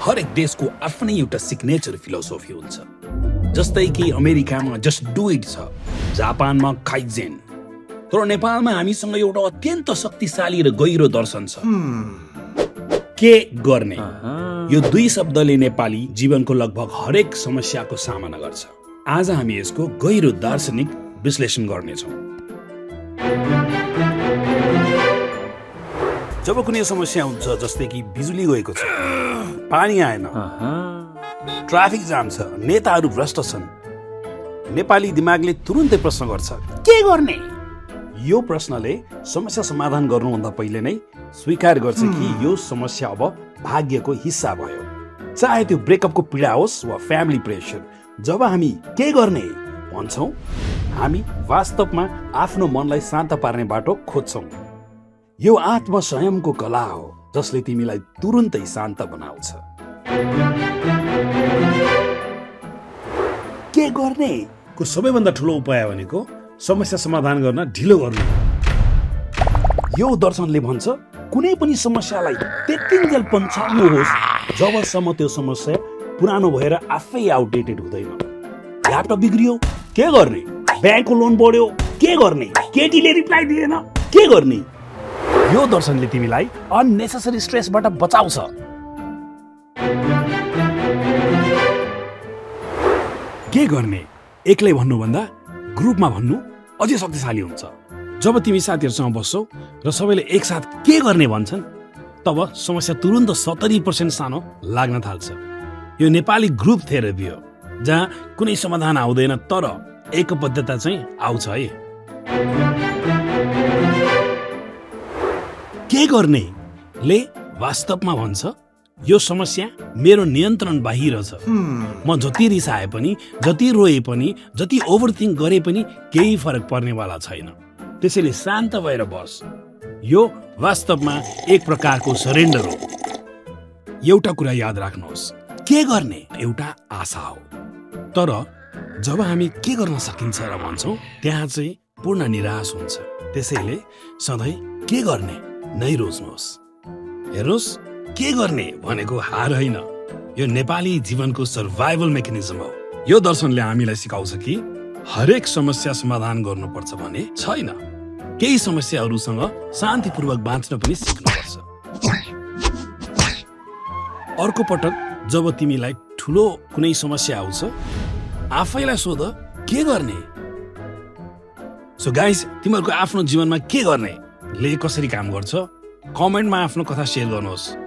हरेक देशको आफ्नै एउटा सिग्नेचर फिलोसोफी हुन्छ। जस्तै कि अमेरिकामा जस्ट डु इट छ, जापानमा काइजेन, तर नेपालमा हामीसँग एउटा अत्यन्त शक्तिशाली र गहिरो दर्शन छ, के गर्ने। यो दुई शब्दले नेपाली जीवनको लगभग हरेक समस्याको सामना गर्छ। आज हामी यसको गहिरो दार्शनिक विश्लेषण गर्नेछौँ। जब कुनै समस्या हुन्छ, जस्तै कि बिजुली गएको छ, पानी आएन, ट्राफिक जाम छ, नेताहरू भ्रष्ट छन्, नेपाली दिमागले तुरुन्तै प्रश्न गर्छ, के गर्ने? यो प्रश्नले समस्या समाधान गर्नुभन्दा पहिले नै स्वीकार गर्छ कि यो समस्या अब भाग्यको हिस्सा भयो। चाहे त्यो ब्रेकअपको पीडा होस् वा फ्यामिली प्रेसर, जब हामी के गर्ने भन्छौँ, हामी वास्तवमा आफ्नो मनलाई शान्त पार्ने बाटो खोज्छौँ। यो आत्मसंयमको कला हो जसले तिमीलाई तुरुन्तै शान्त बनाउँछ। के गर्ने को सबैभन्दा ठुलो उपाय भनेको समस्या समाधान गर्न ढिलो गर्नु। यो दर्शनले भन्छ कुनै पनि समस्यालाई त्यतिन्जेल पन्छाउनुहोस् जबसम्म त्यो समस्या पुरानो भएर आफै आउटडेटेड हुँदैन। ल्यापटप बिग्रियो, के गर्ने? ब्याङ्कको लोन बढ्यो, के गर्ने? केटीले रिप्लाई दिएन, के गर्ने? यो दर्शनले तिमीलाई अननेसेसरी स्ट्रेसबाट बचाउँछ। के गर्ने एक्लै भन्नुभन्दा ग्रुपमा भन्नु अझै शक्तिशाली हुन्छ। जब तिमी साथीहरूसँग बस्छौ र सबैले एकसाथ के गर्ने भन्छन्, तब समस्या तुरुन्त 70% सानो लाग्न थाल्छ। यो नेपाली ग्रुप थेरापी हो, जहाँ कुनै समाधान आउँदैन तर एकबद्धता चाहिँ आउँछ है। के गर्ने ले वास्तवमा भन्छ यो समस्या मेरो नियन्त्रण बाहिर छ। म जति रिसाए पनि, जति रोए पनि, जति ओभरथिङ्क गरे पनि केही फरक पर्नेवाला छैन। त्यसैले शान्त भएर बस। यो वास्तवमा एक प्रकारको सरेन्डर हो। एउटा कुरा याद राख्नुहोस्, के गर्ने एउटा आशा हो, तर जब हामी के गर्न सकिन्छ र भन्छौँ त्यहाँ चाहिँ पूर्ण निराश हुन्छ। त्यसैले सधैँ के गर्ने नै रोज्नुहोस्। हेर्नुहोस्, के गर्ने भनेको हार होइन, यो नेपाली जीवनको सर्भाइभल मेकानिजम हो। यो दर्शनले हामीलाई सिकाउँछ कि हरेक समस्या समाधान गर्नुपर्छ भने छैन, केही समस्याहरूसँग शान्तिपूर्वक बाँच्न पनि सिक्नुपर्छ। अर्को पटक जब तिमीलाई ठुलो कुनै समस्या आउँछ, आफैलाई सोध के गर्ने। सो गाइस, तिमीहरूको आफ्नो जीवनमा के गर्ने ले कसरी काम गर्छ, कमेन्टमा आफ्नो कथा सेयर गर्नुहोस्।